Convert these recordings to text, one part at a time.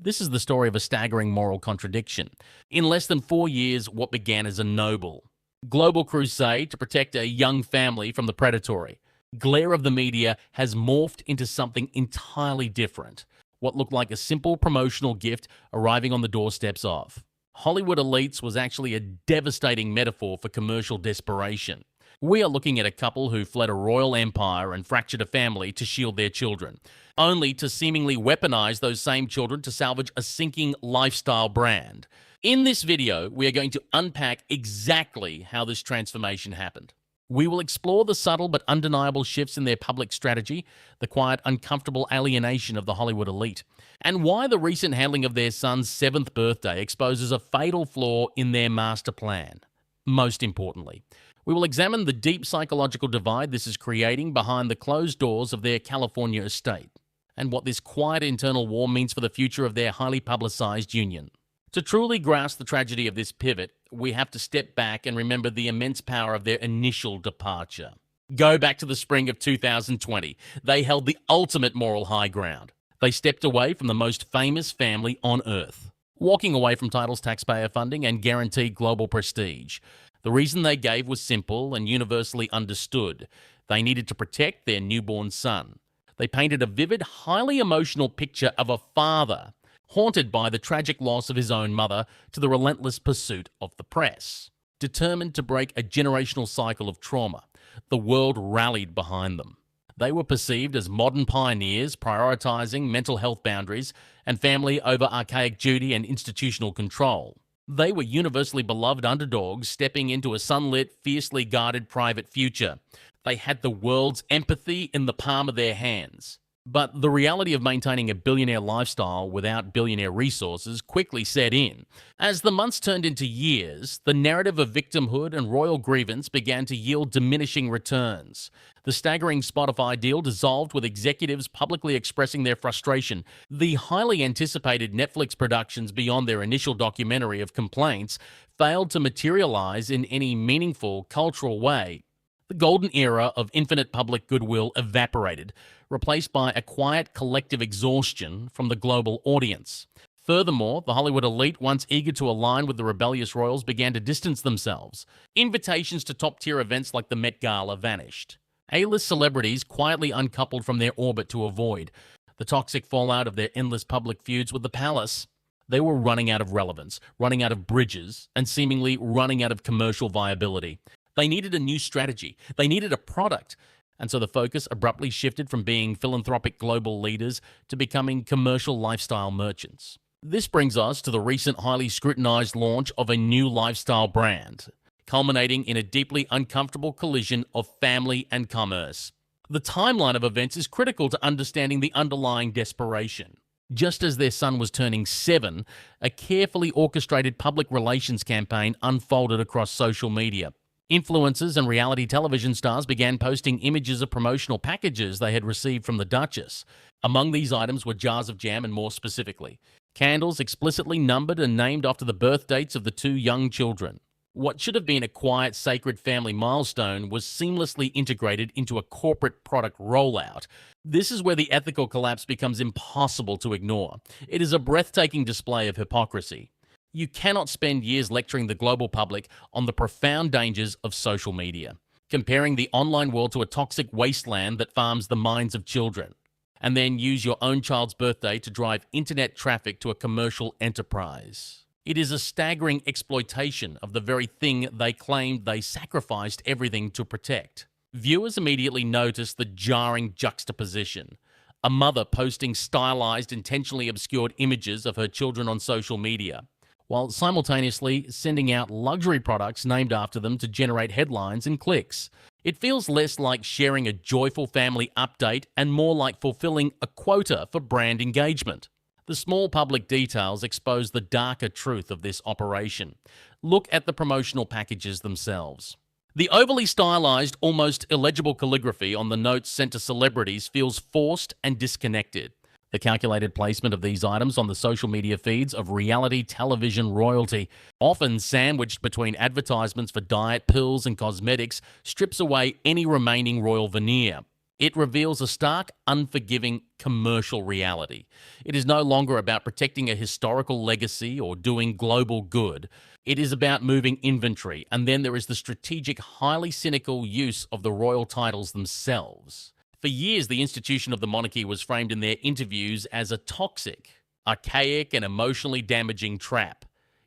This is the story of a staggering moral contradiction. In less than 4 years, what began as a noble, global crusade to protect a young family from the predatory glare of the media has morphed into something entirely different. What looked like a simple promotional gift arriving on the doorsteps of Hollywood elites was actually a devastating metaphor for commercial desperation. We are looking at a couple who fled a royal empire and fractured a family to shield their children, only to seemingly weaponize those same children to salvage a sinking lifestyle brand. In this video, we are going to unpack exactly how this transformation happened. We will explore the subtle but undeniable shifts in their public strategy, the quiet, uncomfortable alienation of the Hollywood elite, and why the recent handling of their son's 7th birthday exposes a fatal flaw in their master plan. Most importantly, we will examine the deep psychological divide this is creating behind the closed doors of their California estate, and what this quiet internal war means for the future of their highly publicized union. To truly grasp the tragedy of this pivot, we have to step back and remember the immense power of their initial departure. Go back to the spring of 2020. They held the ultimate moral high ground. They stepped away from the most famous family on earth, walking away from titles, taxpayer funding, and guaranteed global prestige. The reason they gave was simple and universally understood. They needed to protect their newborn son. They painted a vivid, highly emotional picture of a father haunted by the tragic loss of his own mother to the relentless pursuit of the press. Determined to break a generational cycle of trauma, the world rallied behind them. They were perceived as modern pioneers, prioritizing mental health boundaries and family over archaic duty and institutional control. They were universally beloved underdogs stepping into a sunlit, fiercely guarded private future. They had the world's empathy in the palm of their hands. But the reality of maintaining a billionaire lifestyle without billionaire resources quickly set in. As the months turned into years, the narrative of victimhood and royal grievance began to yield diminishing returns. The staggering Spotify deal dissolved with executives publicly expressing their frustration. The highly anticipated Netflix productions beyond their initial documentary of complaints failed to materialize in any meaningful cultural way. The golden era of infinite public goodwill evaporated, replaced by a quiet collective exhaustion from the global audience. Furthermore, the Hollywood elite, once eager to align with the rebellious royals, began to distance themselves. Invitations to top-tier events like the Met Gala vanished. A-list celebrities quietly uncoupled from their orbit to avoid the toxic fallout of their endless public feuds with the palace. They were running out of relevance, running out of bridges, and seemingly running out of commercial viability. They needed a new strategy. They needed a product. And so the focus abruptly shifted from being philanthropic global leaders to becoming commercial lifestyle merchants. This brings us to the recent highly scrutinized launch of a new lifestyle brand, culminating in a deeply uncomfortable collision of family and commerce. The timeline of events is critical to understanding the underlying desperation. Just as their son was turning 7, a carefully orchestrated public relations campaign unfolded across social media. Influencers and reality television stars began posting images of promotional packages they had received from the Duchess. Among these items were jars of jam and, more specifically, candles explicitly numbered and named after the birth dates of the 2 young children. What should have been a quiet, sacred family milestone was seamlessly integrated into a corporate product rollout. This is where the ethical collapse becomes impossible to ignore. It is a breathtaking display of hypocrisy. You cannot spend years lecturing the global public on the profound dangers of social media, comparing the online world to a toxic wasteland that farms the minds of children, and then use your own child's birthday to drive internet traffic to a commercial enterprise. It is a staggering exploitation of the very thing they claimed they sacrificed everything to protect. Viewers immediately noticed the jarring juxtaposition. A mother posting stylized, intentionally obscured images of her children on social media, while simultaneously sending out luxury products named after them to generate headlines and clicks. It feels less like sharing a joyful family update and more like fulfilling a quota for brand engagement. The small public details expose the darker truth of this operation. Look at the promotional packages themselves. The overly stylized, almost illegible calligraphy on the notes sent to celebrities feels forced and disconnected. The calculated placement of these items on the social media feeds of reality television royalty, often sandwiched between advertisements for diet, pills, and cosmetics, strips away any remaining royal veneer. It reveals a stark, unforgiving commercial reality. It is no longer about protecting a historical legacy or doing global good. It is about moving inventory, and then there is the strategic, highly cynical use of the royal titles themselves. For years, the institution of the monarchy was framed in their interviews as a toxic, archaic, and emotionally damaging trap.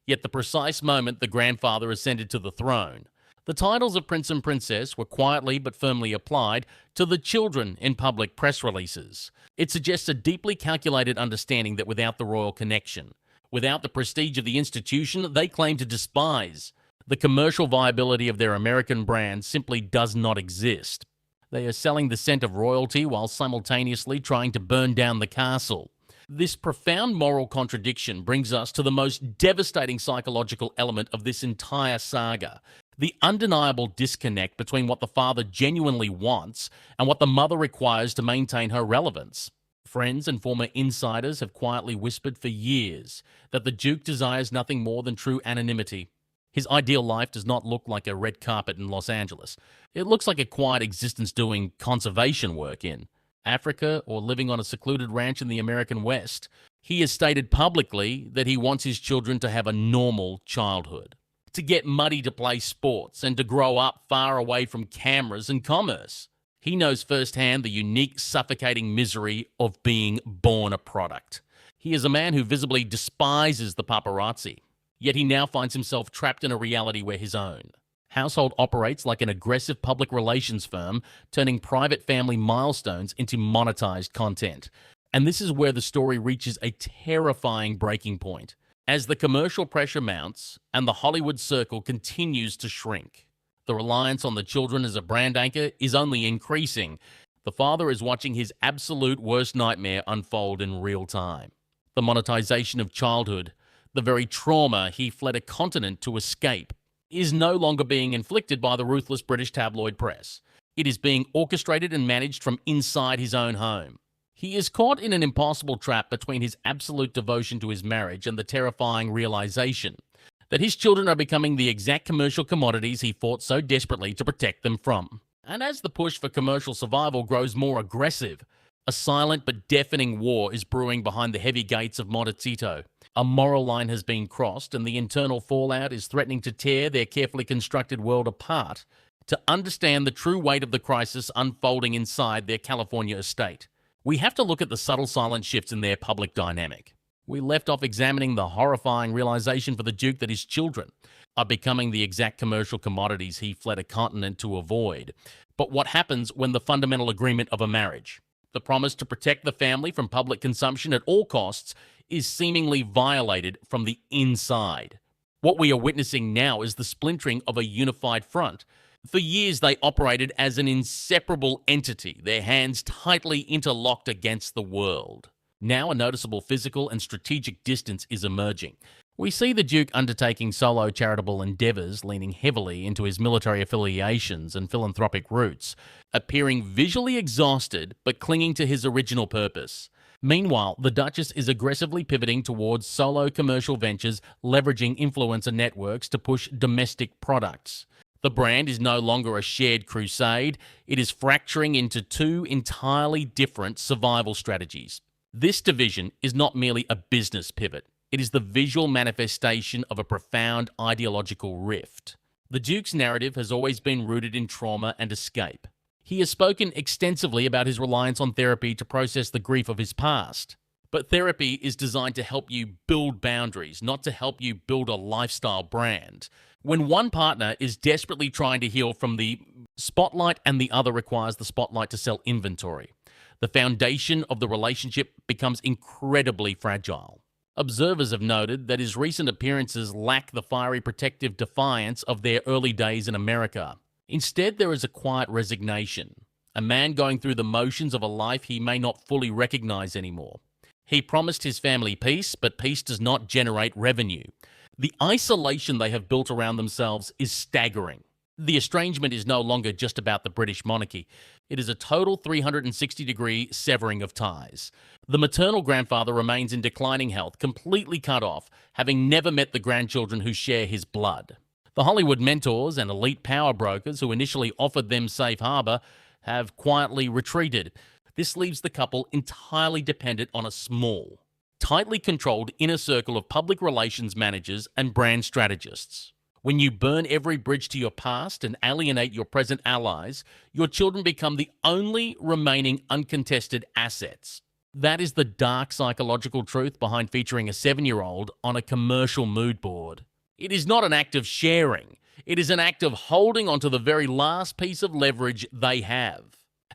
Yet the precise moment the grandfather ascended to the throne, the titles of Prince and Princess were quietly but firmly applied to the children in public press releases. It suggests a deeply calculated understanding that without the royal connection, without the prestige of the institution they claim to despise, the commercial viability of their American brand simply does not exist. They are selling the scent of royalty while simultaneously trying to burn down the castle. This profound moral contradiction brings us to the most devastating psychological element of this entire saga: the undeniable disconnect between what the father genuinely wants and what the mother requires to maintain her relevance. Friends and former insiders have quietly whispered for years that the Duke desires nothing more than true anonymity. His ideal life does not look like a red carpet in Los Angeles. It looks like a quiet existence doing conservation work in Africa or living on a secluded ranch in the American West. He has stated publicly that he wants his children to have a normal childhood, to get muddy to play sports, and to grow up far away from cameras and commerce. He knows firsthand the unique, suffocating misery of being born a product. He is a man who visibly despises the paparazzi, yet he now finds himself trapped in a reality where his own household operates like an aggressive public relations firm, turning private family milestones into monetized content. And this is where the story reaches a terrifying breaking point. As the commercial pressure mounts and the Hollywood circle continues to shrink, the reliance on the children as a brand anchor is only increasing. The father is watching his absolute worst nightmare unfold in real time. The monetization of childhood, the very trauma he fled a continent to escape, is no longer being inflicted by the ruthless British tabloid press. It is being orchestrated and managed from inside his own home. He is caught in an impossible trap between his absolute devotion to his marriage and the terrifying realization that his children are becoming the exact commercial commodities he fought so desperately to protect them from. And as the push for commercial survival grows more aggressive, a silent but deafening war is brewing behind the heavy gates of Montecito. A moral line has been crossed, and the internal fallout is threatening to tear their carefully constructed world apart. To understand the true weight of the crisis unfolding inside their California estate, we have to look at the subtle silent shifts in their public dynamic. We left off examining the horrifying realization for the Duke that his children are becoming the exact commercial commodities he fled a continent to avoid. But what happens when the fundamental agreement of a marriage, the promise to protect the family from public consumption at all costs, is seemingly violated from the inside? What we are witnessing now is the splintering of a unified front. For years, they operated as an inseparable entity, their hands tightly interlocked against the world. Now a noticeable physical and strategic distance is emerging. We see the Duke undertaking solo charitable endeavours, leaning heavily into his military affiliations and philanthropic roots, appearing visually exhausted but clinging to his original purpose. Meanwhile, the Duchess is aggressively pivoting towards solo commercial ventures, leveraging influencer networks to push domestic products. The brand is no longer a shared crusade, it is fracturing into two entirely different survival strategies. This division is not merely a business pivot, it is the visual manifestation of a profound ideological rift. The Duke's narrative has always been rooted in trauma and escape. He has spoken extensively about his reliance on therapy to process the grief of his past. But therapy is designed to help you build boundaries, not to help you build a lifestyle brand. When one partner is desperately trying to heal from the spotlight and the other requires the spotlight to sell inventory, the foundation of the relationship becomes incredibly fragile. Observers have noted that his recent appearances lack the fiery protective defiance of their early days in America. Instead, there is a quiet resignation, a man going through the motions of a life he may not fully recognize anymore. He promised his family peace, but peace does not generate revenue. The isolation they have built around themselves is staggering. The estrangement is no longer just about the British monarchy. It is a total 360-degree severing of ties. The maternal grandfather remains in declining health, completely cut off, having never met the grandchildren who share his blood. The Hollywood mentors and elite power brokers who initially offered them safe harbor have quietly retreated. This leaves the couple entirely dependent on a small, tightly controlled inner circle of public relations managers and brand strategists. When you burn every bridge to your past and alienate your present allies, your children become the only remaining uncontested assets. That is the dark psychological truth behind featuring a 7-year-old on a commercial mood board. It is not an act of sharing. It is an act of holding onto the very last piece of leverage they have.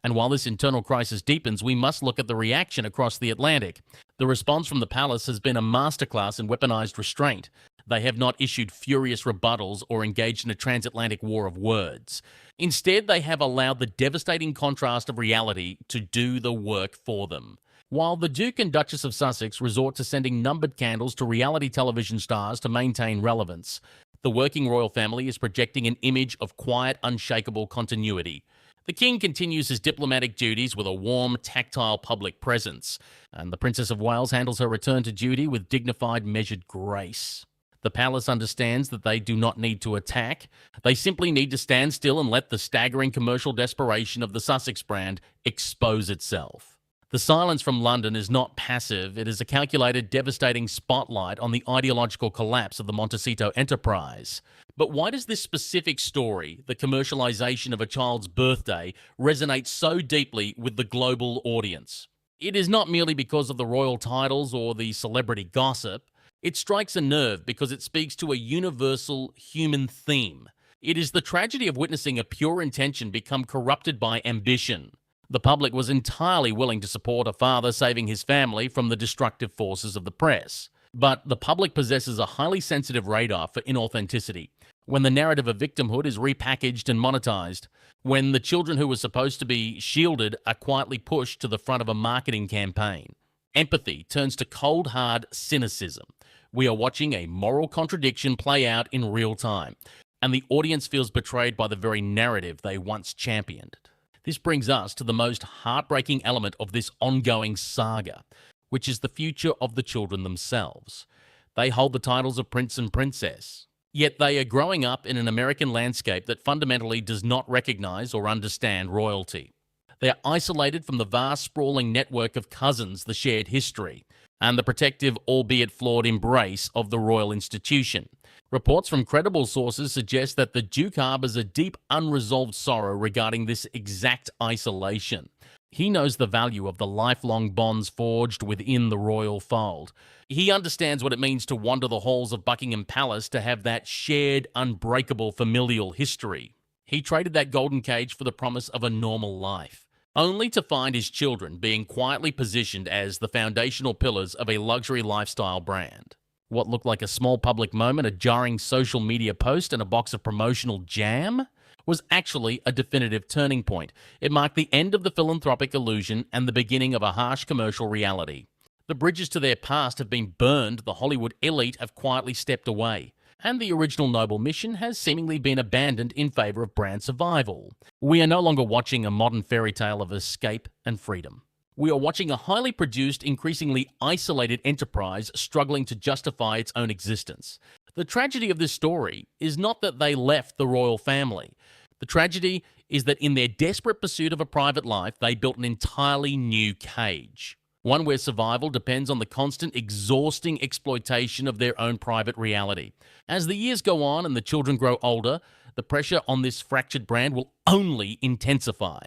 And while this internal crisis deepens, we must look at the reaction across the Atlantic. The response from the palace has been a masterclass in weaponized restraint. They have not issued furious rebuttals or engaged in a transatlantic war of words. Instead, they have allowed the devastating contrast of reality to do the work for them. While the Duke and Duchess of Sussex resort to sending numbered candles to reality television stars to maintain relevance, the working royal family is projecting an image of quiet, unshakable continuity. The King continues his diplomatic duties with a warm, tactile public presence, and the Princess of Wales handles her return to duty with dignified, measured grace. The palace understands that they do not need to attack. They simply need to stand still and let the staggering commercial desperation of the Sussex brand expose itself. The silence from London is not passive. It is a calculated, devastating spotlight on the ideological collapse of the Montecito enterprise. But why does this specific story, the commercialization of a child's birthday, resonate so deeply with the global audience? It is not merely because of the royal titles or the celebrity gossip. It strikes a nerve because it speaks to a universal human theme. It is the tragedy of witnessing a pure intention become corrupted by ambition. The public was entirely willing to support a father saving his family from the destructive forces of the press. But the public possesses a highly sensitive radar for inauthenticity. When the narrative of victimhood is repackaged and monetized, when the children who were supposed to be shielded are quietly pushed to the front of a marketing campaign, empathy turns to cold, hard cynicism. We are watching a moral contradiction play out in real time, and the audience feels betrayed by the very narrative they once championed. This brings us to the most heartbreaking element of this ongoing saga, which is the future of the children themselves. They hold the titles of prince and princess, yet they are growing up in an American landscape that fundamentally does not recognize or understand royalty. They are isolated from the vast, sprawling network of cousins, the shared history, and the protective, albeit flawed, embrace of the royal institution. Reports from credible sources suggest that the Duke harbors a deep, unresolved sorrow regarding this exact isolation. He knows the value of the lifelong bonds forged within the royal fold. He understands what it means to wander the halls of Buckingham Palace to have that shared, unbreakable familial history. He traded that golden cage for the promise of a normal life, only to find his children being quietly positioned as the foundational pillars of a luxury lifestyle brand. What looked like a small public moment, a jarring social media post, and a box of promotional jam was actually a definitive turning point. It marked the end of the philanthropic illusion and the beginning of a harsh commercial reality. The bridges to their past have been burned, the Hollywood elite have quietly stepped away, and the original noble mission has seemingly been abandoned in favor of brand survival. We are no longer watching a modern fairy tale of escape and freedom. We are watching a highly produced, increasingly isolated enterprise struggling to justify its own existence. The tragedy of this story is not that they left the royal family. The tragedy is that in their desperate pursuit of a private life, they built an entirely new cage. One where survival depends on the constant, exhausting exploitation of their own private reality. As the years go on and the children grow older, the pressure on this fractured brand will only intensify.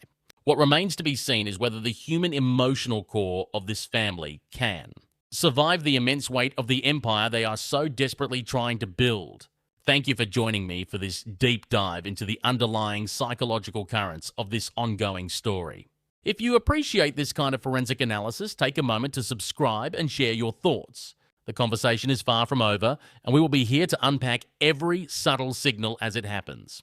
What remains to be seen is whether the human emotional core of this family can survive the immense weight of the empire they are so desperately trying to build. Thank you for joining me for this deep dive into the underlying psychological currents of this ongoing story. If you appreciate this kind of forensic analysis, take a moment to subscribe and share your thoughts. The conversation is far from over, and we will be here to unpack every subtle signal as it happens.